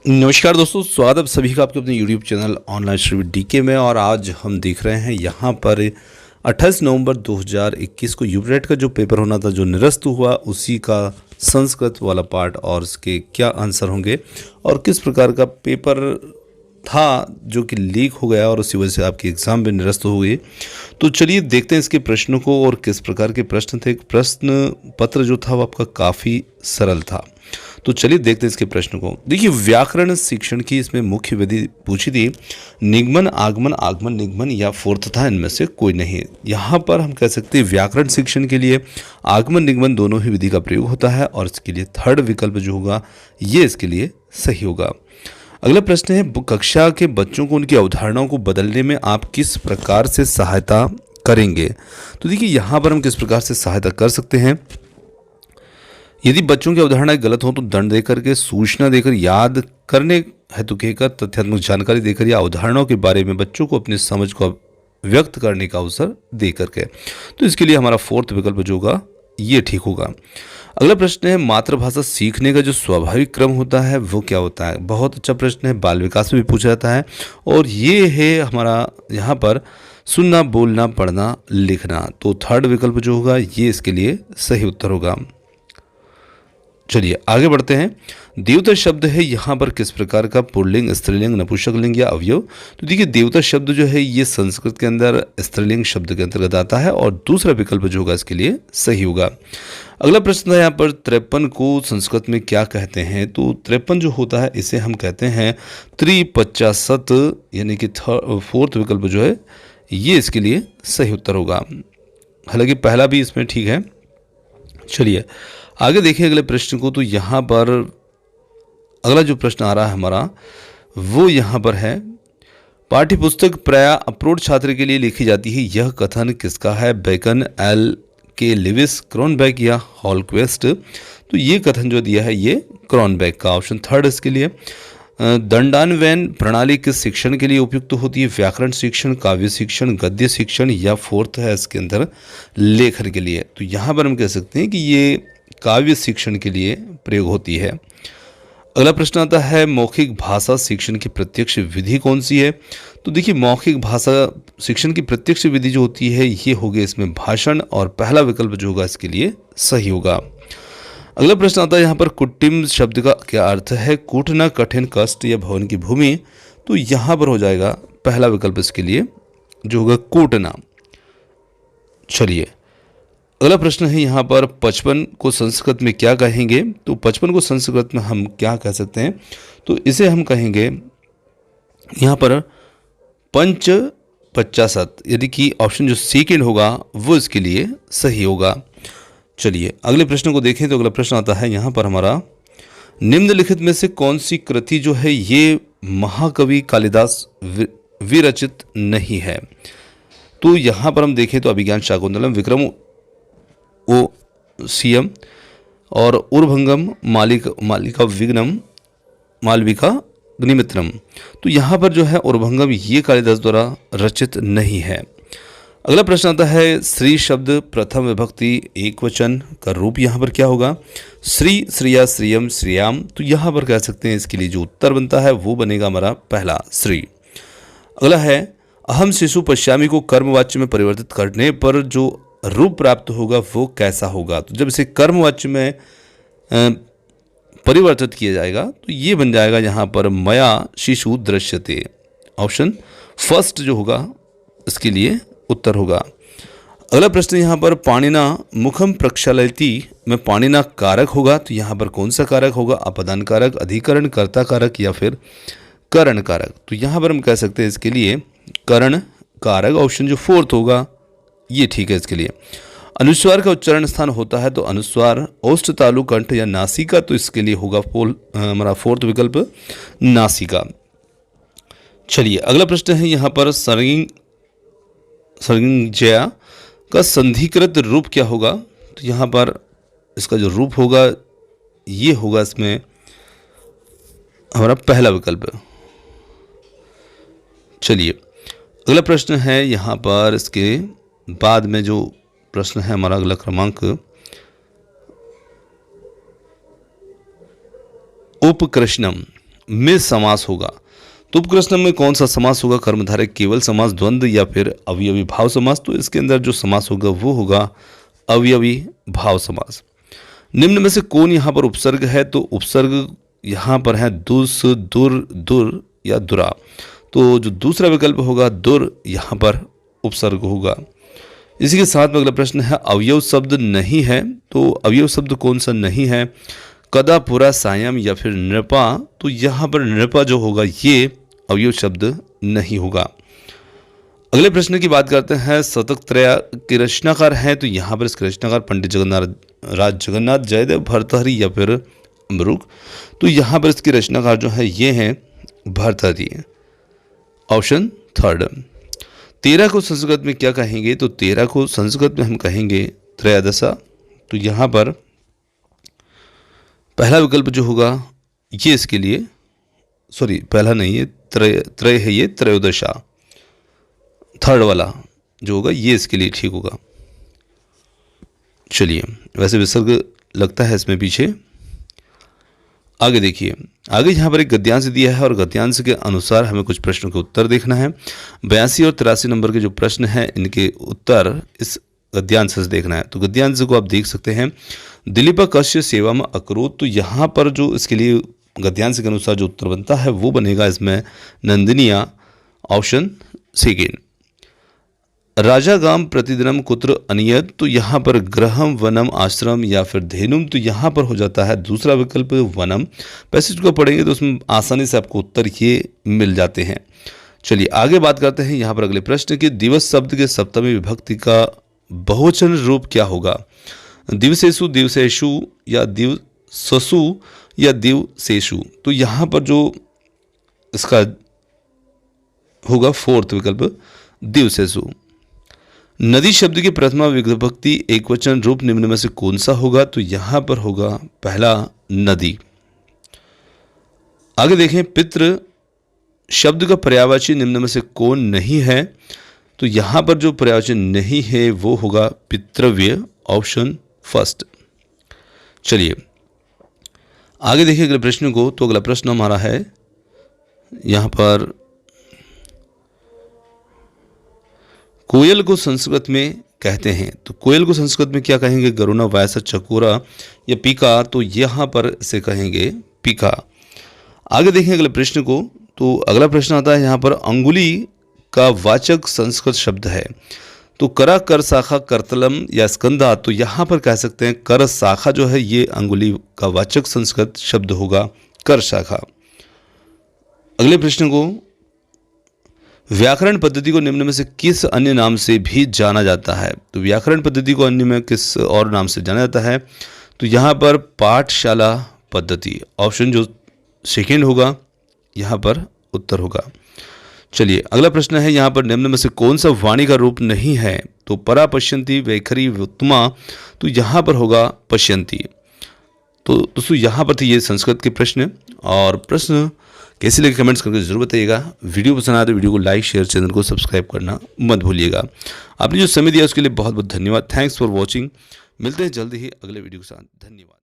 नमस्कार दोस्तों, स्वागत है सभी का आपके अपने YouTube channel online study with DK में। और आज हम देख रहे हैं यहाँ पर 28 नवंबर 2021 को यूपरेट का जो पेपर होना था, जो निरस्त हुआ, उसी का संस्कृत वाला पार्ट और इसके क्या आंसर होंगे और किस प्रकार का पेपर था जो कि लीक हो गया और उसी वजह से आपकी एग्ज़ाम भी निरस्त हो गई। तो चलिए देखते हैं इसके प्रश्नों को और किस प्रकार के प्रश्न थे। प्रश्न पत्र जो था वो आपका काफ़ी सरल था। तो चलिए देखते हैं इसके प्रश्न को। देखिए, व्याकरण शिक्षण की इसमें मुख्य विधि पूछी थी, निगमन, आगमन, आगमन, निगमन या फोर्थ था, इनमें से कोई नहीं। यहाँ पर हम कह सकते हैं व्याकरण शिक्षण के लिए आगमन निगमन दोनों ही विधि का प्रयोग होता है और इसके लिए थर्ड विकल्प जो होगा ये इसके लिए सही होगा। अगला प्रश्न है, कक्षा के बच्चों को उनकी अवधारणाओं को बदलने में आप किस प्रकार से सहायता करेंगे। तो देखिए, यहाँ पर हम किस प्रकार से सहायता कर सकते हैं। यदि बच्चों की अवधारणाएं गलत हो तो दंड देकर के, सूचना देकर, याद करने हेतु कहकर, तथ्यात्मक जानकारी देकर या अवधारणाओं के बारे में बच्चों को अपनी समझ को व्यक्त करने का अवसर दे करके। तो इसके लिए हमारा फोर्थ विकल्प जो होगा ये ठीक होगा। अगला प्रश्न है, मातृभाषा सीखने का जो स्वाभाविक क्रम होता है वो क्या होता है। बहुत अच्छा प्रश्न है, बाल विकास में भी पूछा जाता है और ये है हमारा यहाँ पर सुनना, बोलना, पढ़ना, लिखना। तो थर्ड विकल्प जो होगा ये इसके लिए सही उत्तर होगा। चलिए आगे बढ़ते हैं। देवता शब्द है यहाँ पर किस प्रकार का, पुल्लिंग, स्त्रीलिंग, नपुंसकलिंग या अवयव। तो देखिए, देवता शब्द जो है ये संस्कृत के अंदर स्त्रीलिंग शब्द के अंतर्गत आता है और दूसरा विकल्प जो होगा इसके लिए सही होगा। अगला प्रश्न है यहाँ पर, 53 को संस्कृत में क्या कहते हैं। तो 53 जो होता है इसे हम कहते हैं त्रिपचाशत, यानी कि फोर्थ विकल्प जो है ये इसके लिए सही उत्तर होगा। हालांकि पहला भी इसमें ठीक है। चलिए आगे देखिए अगले प्रश्न को। तो यहाँ पर अगला जो प्रश्न आ रहा है हमारा वो यहाँ पर है, पाठ्य पुस्तक प्रायः अप्रोड छात्र के लिए लिखी जाती है, यह कथन किसका है। बेकन, एल के लिविस, क्रॉनबेक या हॉलक्वेस्ट। तो ये कथन जो दिया है ये क्रॉनबेक का, ऑप्शन थर्ड इसके लिए। दंडान्वयन प्रणाली किस शिक्षण के लिए उपयुक्त होती है। व्याकरण शिक्षण, काव्य शिक्षण, गद्य शिक्षण या फोर्थ है इसके अंदर लेखन के लिए। तो यहाँ पर हम कह सकते हैं कि ये काव्य शिक्षण के लिए प्रयोग होती है। अगला प्रश्न आता है, मौखिक भाषा शिक्षण की प्रत्यक्ष विधि कौन सी है। तो देखिए, मौखिक भाषा शिक्षण की प्रत्यक्ष विधि जो होती है ये होगी इसमें भाषण और पहला विकल्प जो होगा इसके लिए सही होगा। अगला प्रश्न आता है यहाँ पर, कुटिम शब्द का क्या अर्थ है। कूटना, कठिन, कष्ट या भवन की भूमि। तो यहाँ पर हो जाएगा पहला विकल्प इसके लिए जो होगा कूटना। चलिए अगला प्रश्न है यहाँ पर, 55 को संस्कृत में क्या कहेंगे। तो 55 को संस्कृत में हम क्या कह सकते हैं। तो इसे हम कहेंगे यहाँ पर पंच पचासत, यानी कि ऑप्शन जो सेकेंड होगा वो इसके लिए सही होगा। चलिए अगले प्रश्न को देखें। तो अगला प्रश्न आता है यहाँ पर हमारा, निम्नलिखित में से कौन सी कृति जो है ये महाकवि कालिदास विरचित नहीं है। तो यहाँ पर हम देखें तो अभिज्ञान शाकुंतलम, विक्रम ओ सीएम और उर्भंगम, मालिका विघ्नम, मालविका अग्निमित्रम। तो यहाँ पर जो है उर्भंगम ये कालिदास द्वारा रचित नहीं है। अगला प्रश्न आता है, श्री शब्द प्रथम विभक्ति एक वचन का रूप यहाँ पर क्या होगा। श्री, श्रिया, श्रियम, श्रियाम। तो यहाँ पर कह सकते हैं इसके लिए जो उत्तर बनता है वो बनेगा हमारा पहला श्री। अगला है, अहम शिशु पश्यामी को कर्मवाच्य में परिवर्तित करने पर जो रूप प्राप्त होगा वो कैसा होगा। तो जब इसे कर्मवाच्य में परिवर्तित किया जाएगा तो ये बन जाएगा यहाँ पर मया शिशु दृश्यते। ऑप्शन फर्स्ट जो होगा इसके लिए उत्तर होगा। अगला प्रश्न यहाँ पर, पाणिना मुखम प्रक्षालयति में पाणिना कारक होगा। तो यहाँ पर कौन सा कारक होगा, अपदान कारक, अधिकरण, कर्ता कारक या फिर करण कारक। तो यहाँ पर हम कह सकते हैं इसके लिए करण कारक, ऑप्शन जो फोर्थ होगा ये ठीक है इसके लिए। अनुस्वार का उच्चारण स्थान होता है तो अनुस्वार, ओष्ठ, तालु, कंठ या नासिका। तो इसके लिए होगा हमारा फोर्थ विकल्प नासिका। चलिए अगला प्रश्न है यहाँ पर, संज्ञा का संधिकृत रूप क्या होगा। तो यहाँ पर इसका जो रूप होगा ये होगा इसमें हमारा पहला विकल्प। चलिए अगला प्रश्न है यहाँ पर, इसके बाद में जो प्रश्न है हमारा अगला क्रमांक, उपकृष्णम, में समास होगा। तो उपप्रश्न में कौन सा समास होगा? कर्मधारय केवल समास, द्वंद्व या फिर अवयवी भाव समास। तो इसके अंदर जो समास होगा वो होगा अवयवी भाव समास। निम्न में से कौन यहाँ पर उपसर्ग है? तो उपसर्ग यहाँ पर है दुस, दुर, दुर या दुरा। तो जो दूसरा विकल्प होगा दुर, यहाँ पर उपसर्ग होगा। इसी के साथ में अगला प्रश्न है अवयव शब्द नहीं है। तो अवयव शब्द कौन सा नहीं है? कदा, पुरा, सायम या फिर नृपा। तो यहाँ पर नृपा जो होगा ये अवयव शब्द नहीं होगा। अगले प्रश्न की बात करते हैं। शतक त्रय के रचनाकार हैं। तो यहाँ पर इसके रचनाकार पंडित जगन्नाथ, जयदेव भर्तृहरि या फिर अमरुक। तो यहाँ पर इसके रचनाकार जो है ये हैं भर्तृहरि, ऑप्शन थर्ड। 13 को संस्कृत में क्या कहेंगे? तो 13 को संस्कृत में हम कहेंगे त्रयोदशा। तो यहाँ पर पहला विकल्प जो होगा ये इसके लिए, सॉरी पहला नहीं है, त्रय है ये, त्रयोदशा थर्ड वाला जो होगा ये इसके लिए ठीक होगा। चलिए, वैसे विसर्ग लगता है इसमें पीछे। आगे देखिए, आगे यहाँ पर एक गद्यांश दिया है और गद्यांश के अनुसार हमें कुछ प्रश्नों के उत्तर देखना है। 82 और 83 नंबर के जो प्रश्न हैं इनके उत्तर इस गद्यांश से देखना है। तो गद्यांश को आप देख सकते हैं, दिलीप कश्य सेवा में अकरोत। तो यहाँ पर जो इसके लिए गद्यांश के अनुसार जो उत्तर बनता है वो बनेगा इसमें नंदिनिया, ऑप्शन सेकेंड। राजा गाम प्रतिदिनम कुत्र अनियत। तो यहाँ पर गृहम, वनम, आश्रम या फिर धेनुम। तो यहाँ पर हो जाता है दूसरा विकल्प वनम। पैसेज को पढ़ेंगे तो उसमें आसानी से आपको उत्तर ये मिल जाते हैं। चलिए आगे बात करते हैं यहाँ पर अगले प्रश्न के दिवस शब्द के सप्तमी विभक्ति का बहुवचन रूप क्या होगा? दिवसेषु, दिवसेषु या दिवससु या दिवसेषु। तो यहाँ पर जो इसका होगा फोर्थ विकल्प दिवसेषु। नदी शब्द की प्रथमा विभक्ति एकवचन रूप निम्न में से कौन सा होगा? तो यहां पर होगा पहला नदी। आगे देखें, पितृ शब्द का पर्यायवाची निम्न में से कौन नहीं है? तो यहां पर जो पर्यायवाची नहीं है वो होगा पितृव्य, ऑप्शन फर्स्ट। चलिए आगे देखिए अगले प्रश्न को। तो अगला प्रश्न हमारा है यहां पर, कोयल को संस्कृत में कहते हैं। तो कोयल को संस्कृत में क्या कहेंगे? गरुणा, वायसा, चकोरा या पीका। तो यहाँ पर इसे कहेंगे पीका। आगे देखें अगले प्रश्न को। तो अगला प्रश्न आता है यहाँ पर, अंगुली का वाचक संस्कृत शब्द है। तो करा, कर शाखा, करतलम या स्कंदा। तो यहाँ पर कह सकते हैं कर शाखा जो है ये अंगुली का वाचक संस्कृत शब्द होगा कर शाखा। अगले प्रश्न को, व्याकरण पद्धति को निम्न में से किस अन्य नाम से भी जाना जाता है? तो व्याकरण पद्धति को अन्य में किस और नाम से जाना जाता है? तो यहाँ पर पाठशाला पद्धति, ऑप्शन जो सेकेंड होगा यहाँ पर उत्तर होगा। चलिए अगला प्रश्न है यहाँ पर, निम्न में से कौन सा वाणी का रूप नहीं है? तो परा, पश्यंती, वैखरी, व्युत्तमा। तो यहाँ पर होगा पश्यंती। तो दोस्तों यहाँ पर थे ये संस्कृत के प्रश्न। और प्रश्न कैसे लगे कमेंट्स करके जरूर बताइएगा। वीडियो पसंद आए तो वीडियो को लाइक, शेयर, चैनल को सब्सक्राइब करना मत भूलिएगा। आपने जो समय दिया उसके लिए बहुत बहुत धन्यवाद। Thanks for watching. मिलते हैं जल्द ही अगले वीडियो के साथ। धन्यवाद।